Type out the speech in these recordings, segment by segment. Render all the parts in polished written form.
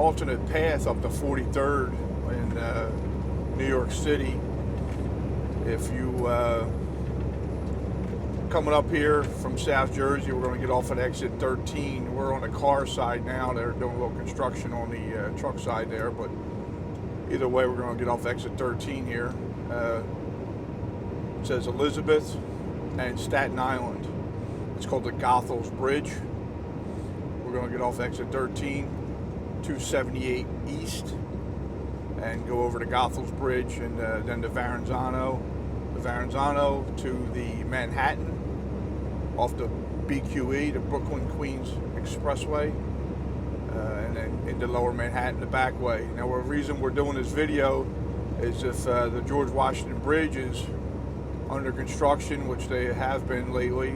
alternate path up to 43rd in New York City. If you coming up here from South Jersey, we're going to get off at exit 13. We're on the car side now. They're doing a little construction on the truck side there, but either way, we're going to get off exit 13 here. It says Elizabeth and Staten Island. It's called the Goethals Bridge. We're going to get off exit 13, 278 East, and go over to Goethals Bridge, and then to Verrazzano. The Verrazzano to the Manhattan, off the BQE, the Brooklyn-Queens Expressway, and then into Lower Manhattan the back way. Now, the reason we're doing this video is if the George Washington Bridge is under construction, which they have been lately.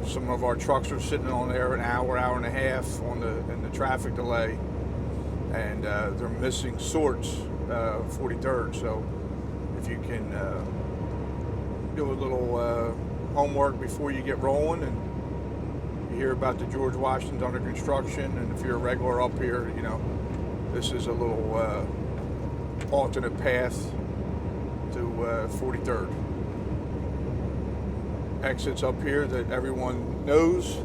Some of our trucks are sitting on there an hour, hour and a half in the traffic delay, and they're missing sorts 43rd. So if you can do a little homework before you get rolling, and you hear about the George Washington's under construction, and if you're a regular up here, you know, this is a little alternate path to 43rd. Exits up here that everyone knows,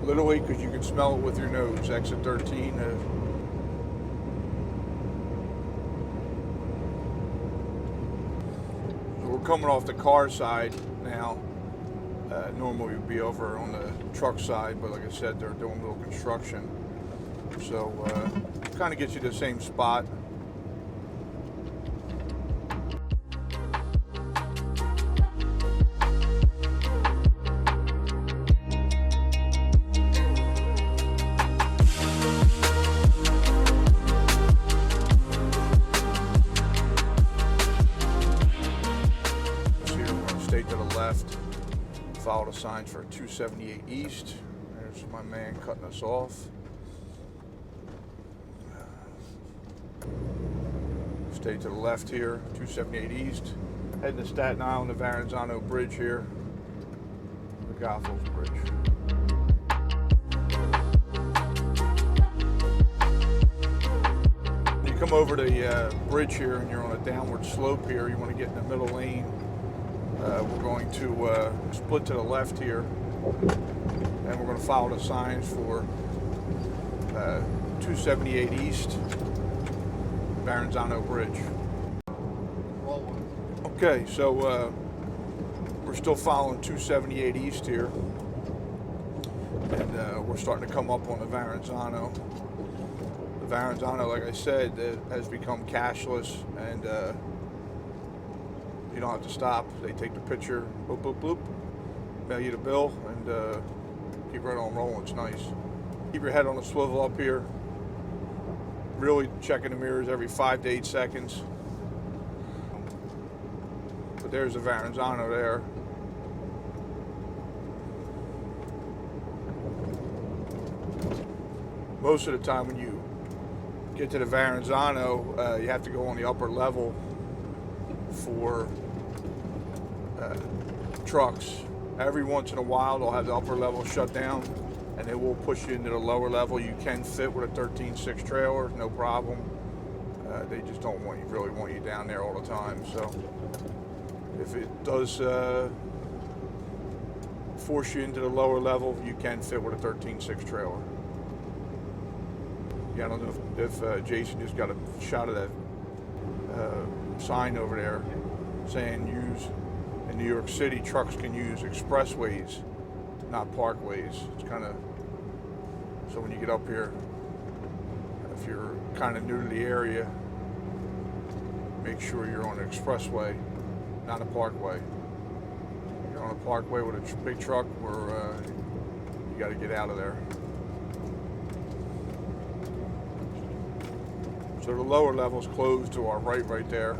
literally, because you can smell it with your nose. Exit 13. So we're coming off the car side now. Normally we'd be over on the truck side, but like I said, they're doing a little construction. So kind of gets you to the same spot. Follow the signs for 278 East. There's my man cutting us off. Stay to the left here, 278 East. Heading to Staten Island, the Verrazzano Bridge here. The Goethals Bridge. When you come over the bridge here and you're on a downward slope here, you want to get in the middle lane. We're going to split to the left here, and we're going to follow the signs for 278 East, Verrazzano Bridge. Okay, so we're still following 278 East here, and we're starting to come up on the Verrazzano. The Verrazzano, like I said, has become cashless, and you don't have to stop. They take the picture, boop, boop, boop, mail you the bill, and keep right on rolling. It's nice. Keep your head on the swivel up here. Really checking the mirrors every 5 to 8 seconds. But there's the Verrazzano there. Most of the time when you get to the Verrazzano, you have to go on the upper level for trucks. Every once in a while they'll have the upper level shut down, and they will push you into the lower level. You can fit with a 13.6 trailer, no problem. They just don't really want you down there all the time. So if it does force you into the lower level, you can fit with a 13.6 trailer. Yeah, I don't know if Jason just got a shot of that sign over there saying in New York City trucks can use expressways, not parkways. It's kind of, so when you get up here, if you're kind of new to the area, make sure you're on an expressway, not a parkway. If you're on a parkway with a big truck, where you got to get out of there. So the lower level's closed to our right there.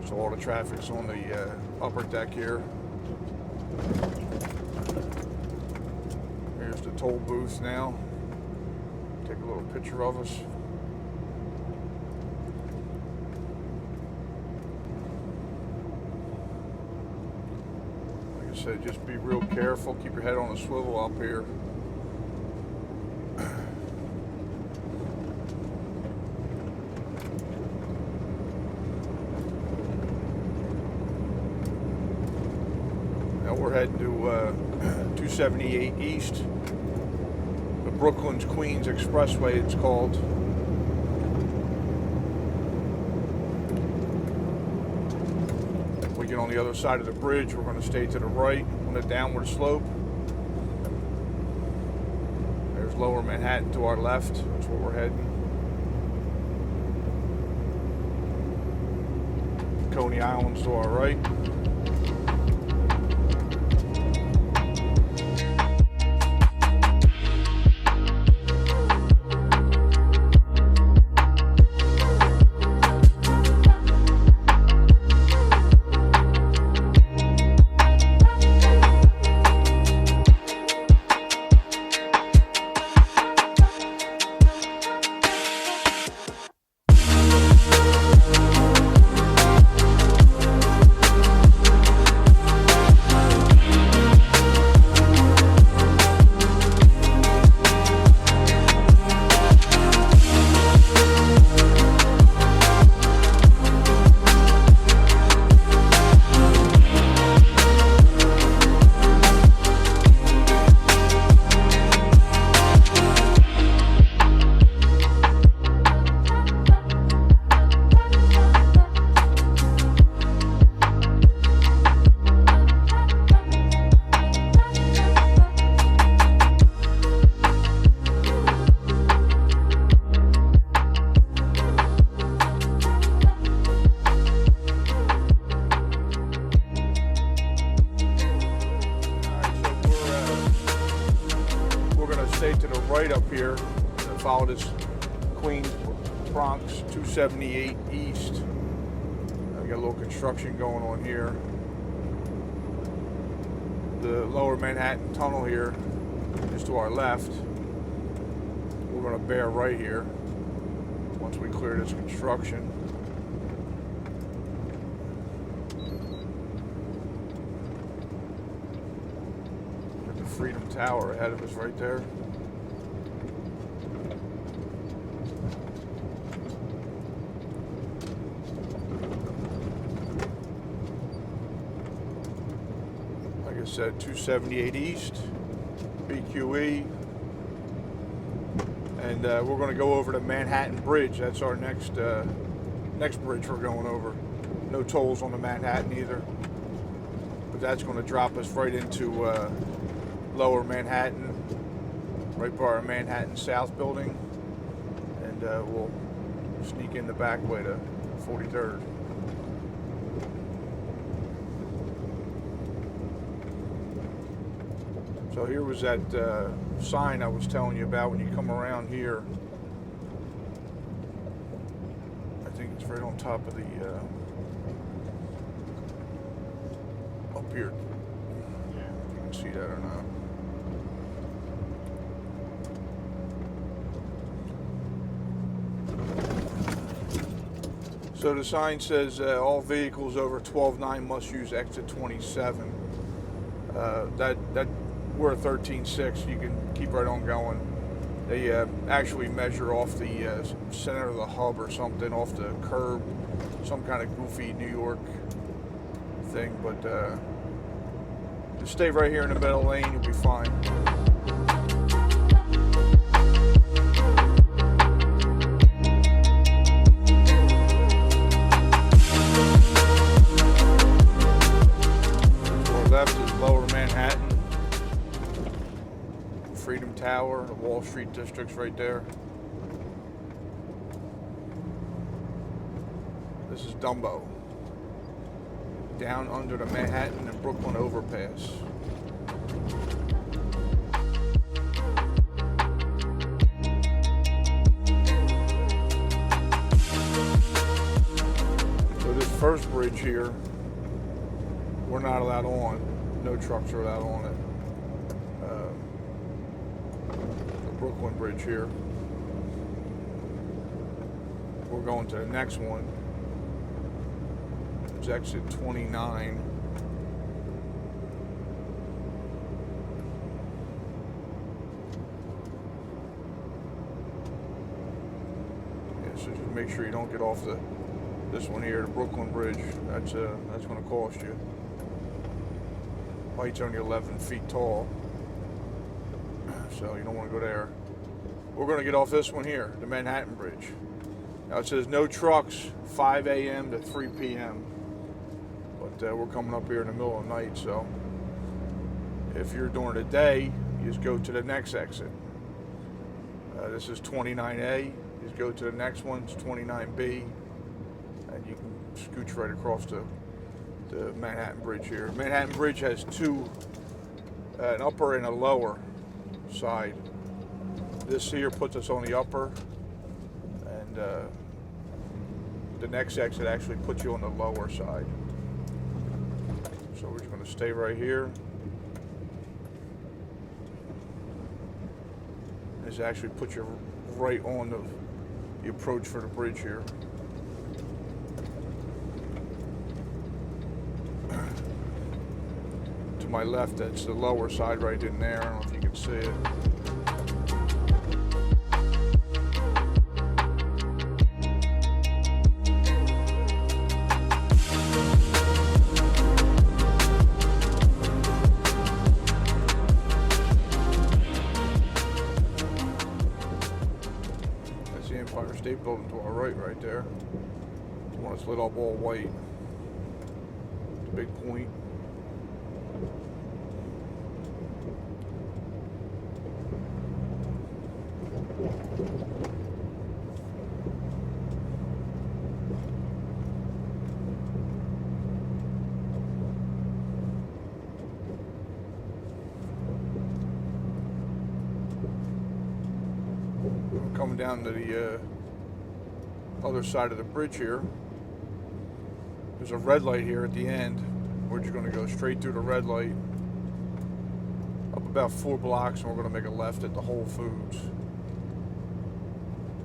So all the traffic's on the upper deck here. Here's the toll booth now. Take a little picture of us. Like I said, just be real careful. Keep your head on a swivel up here. we're heading to 278 East, the Brooklyn's Queens Expressway, it's called. We get on the other side of the bridge, we're going to stay to the right on the downward slope. There's Lower Manhattan to our left, that's where we're heading. Coney Island's to our right. Stay to the right up here and follow this Queens Bronx 278 East. We got a little construction going on here. The Lower Manhattan Tunnel here is to our left. We're going to bear right here once we clear this construction. Got the Freedom Tower ahead of us right there. At 278 East, BQE, and we're going to go over the Manhattan Bridge. That's our next bridge we're going over. No tolls on the Manhattan either, but that's going to drop us right into Lower Manhattan, right by our Manhattan South building, and we'll sneak in the back way to 43rd. So here was that sign I was telling you about when you come around here. I think it's right on top of the, up here. If you can see that or not. So the sign says all vehicles over 12.9 must use exit 27. We're at 13.6, you can keep right on going. They actually measure off the center of the hub or something, off the curb, some kind of goofy New York thing, but just stay right here in the middle lane, you'll be fine. To our left is Lower Manhattan. Freedom Tower, the Wall Street district's right there. This is Dumbo, down under the Manhattan and Brooklyn overpass. So this first bridge here, we're not allowed on. No trucks are allowed on it. Brooklyn Bridge here. We're going to the next one. It's exit 29. Yeah, so just make sure you don't get off this one here, the Brooklyn Bridge. That's going to cost you. Light's only 11 feet tall, so you don't want to go there. We're going to get off this one here, the Manhattan Bridge. Now it says no trucks 5 a.m. to 3 p.m. But we're coming up here in the middle of the night, so if you're during the day, you just go to the next exit. This is 29A. You just go to the next one, it's 29B, and you can scooch right across the Manhattan Bridge here. Manhattan Bridge has two, an upper and a lower side. This here puts us on the upper, and the next exit actually puts you on the lower side. So we're just going to stay right here. This actually puts you right on the approach for the bridge here. To my left, that's the lower side right in there. I don't know if you can see it. That's the Empire State Building to our right there. The one that's lit up all white. Big point. Coming down to the other side of the bridge here. There's a red light here at the end. We're just going to go straight through the red light up about 4 blocks, and we're going to make a left at the Whole Foods.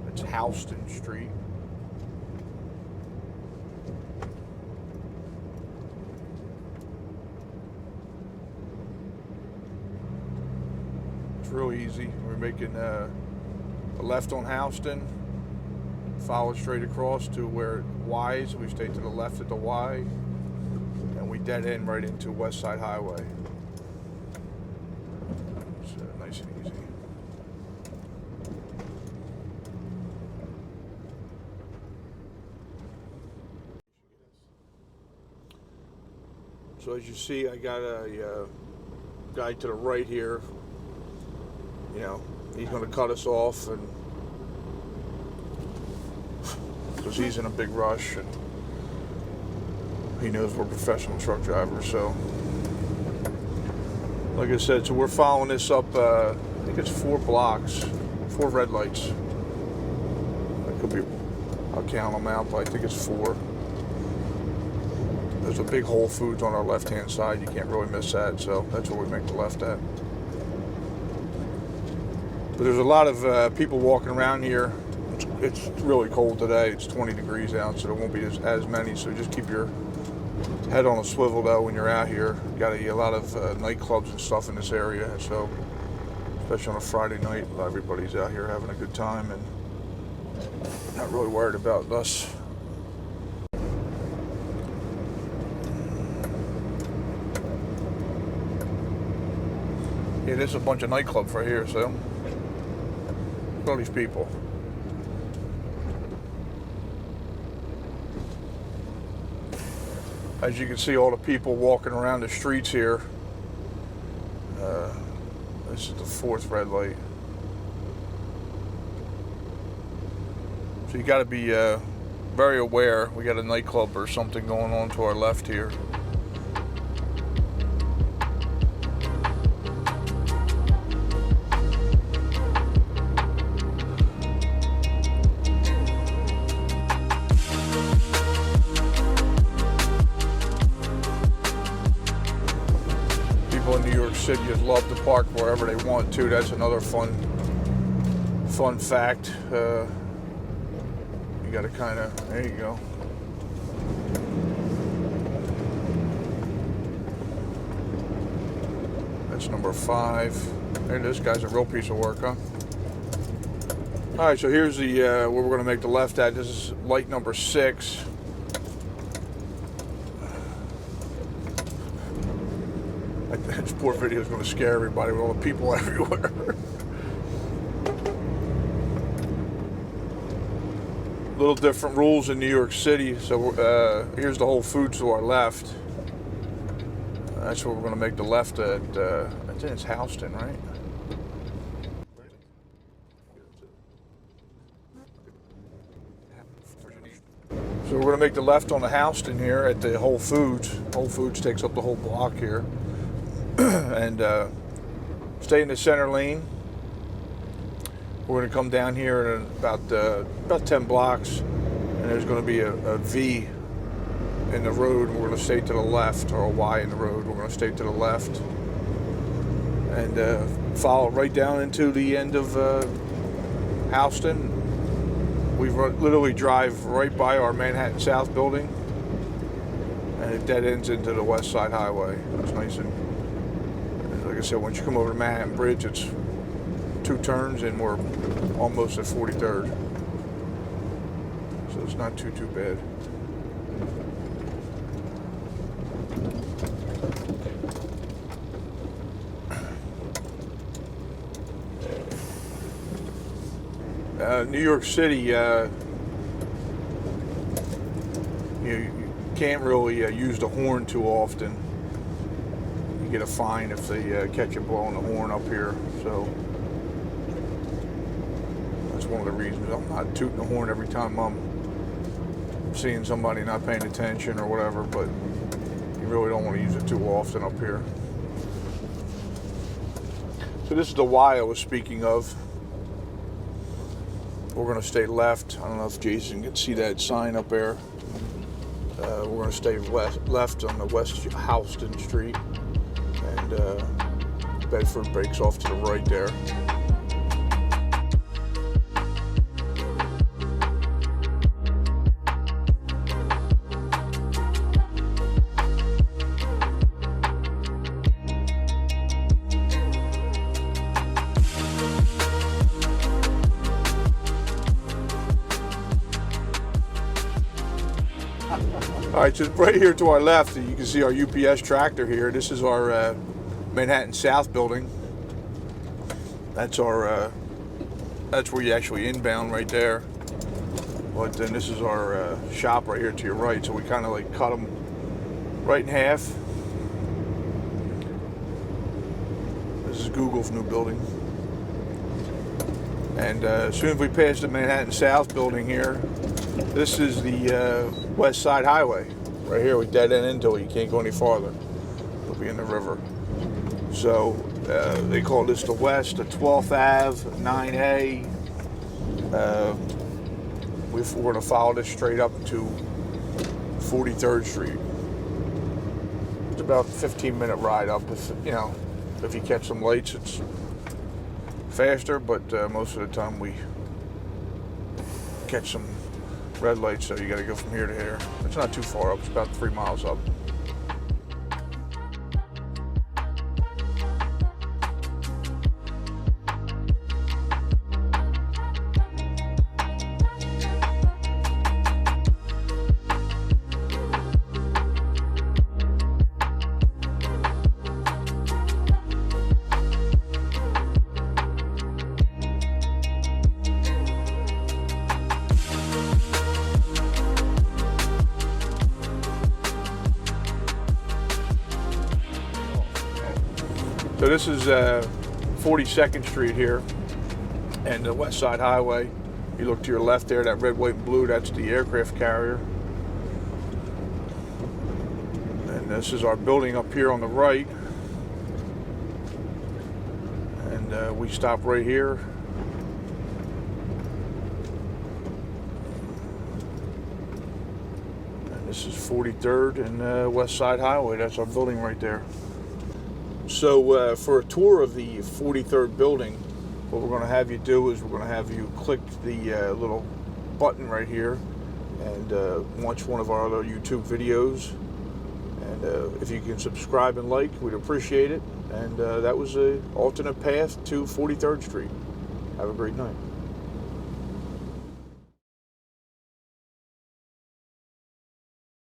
It's Houston Street. It's real easy. We're making a left on Houston, follow straight across to where Y's. We stay to the left at the Y, and we dead end right into West Side Highway. It's nice and easy. So as you see, I got a guy to the right here. You know, he's going to cut us off, and because he's in a big rush, and he knows we're professional truck drivers. So, like I said, so we're following this up. I think it's 4 blocks, 4 red lights. It could be, I'll count them out, but I think it's 4. There's a big Whole Foods on our left-hand side. You can't really miss that. So that's where we make the left at. But there's a lot of people walking around here. It's really cold today. It's 20 degrees out, so there won't be as many. So just keep your head on a swivel though when you're out here. You got a lot of nightclubs and stuff in this area. So especially on a Friday night, everybody's out here having a good time and not really worried about us. Yeah, there's a bunch of nightclubs right here, so look at all these people. As you can see, all the people walking around the streets here. This is the 4th red light. So you got to be very aware. We got a nightclub or something going on to our left here. In New York City, you'd love to park wherever they want to. That's another fun fact. You got to kind of, there you go. That's number 5. There, this guy's a real piece of work, huh? All right, so here's the where we're going to make the left at. This is light number 6. This poor video is going to scare everybody with all the people everywhere. Little different rules in New York City. So here's the Whole Foods to our left. That's where we're going to make the left at. I think it's Houston, right? So we're going to make the left on the Houston here at the Whole Foods. Whole Foods takes up the whole block here. And stay in the center lane. We're going to come down here in about 10 blocks, and there's going to be a V in the road, and we're going to stay to the left, or a Y in the road. We're going to stay to the left and follow right down into the end of Houston. We literally drive right by our Manhattan South building, and it dead ends into the West Side Highway. It's nice and like I said, once you come over the Manhattan Bridge, it's 2 turns, and we're almost at 43rd. So it's not too bad. New York City, you can't really use the horn too often. You get a fine if they catch you blowing the horn up here. So that's one of the reasons I'm not tooting the horn every time I'm seeing somebody not paying attention or whatever, but you really don't want to use it too often up here. So this is the Y I was speaking of. We're going to stay left. I don't know if Jason can see that sign up there. We're going to stay left on the West Houston Street, and Bedford breaks off to the right there. All right, so right here to our left, you can see our UPS tractor here. This is our Manhattan South building. That's our, that's where you actually inbound right there. But then this is our shop right here to your right. So we kind of like cut them right in half. This is Google's new building. And as soon as we pass the Manhattan South building here, this is the West Side Highway. Right here, we dead end into it. You can't go any farther. We'll be in the river. So they call this the West, the 12th Ave, 9A. We're going to follow this straight up to 43rd Street. It's about a 15-minute ride up. If you catch some lights, it's faster, but most of the time we catch some red lights, so you got to go from here to here. It's not too far up. It's about 3 miles up. So this is 42nd Street here and the West Side Highway. You look to your left there, that red, white, and blue, that's the aircraft carrier. And this is our building up here on the right. And we stop right here. And this is 43rd and West Side Highway. That's our building right there. So for a tour of the 43rd building, what we're going to have you do is we're going to have you click the little button right here and watch one of our other YouTube videos. And if you can subscribe and like, we'd appreciate it. And that was an alternate path to 43rd Street. Have a great night.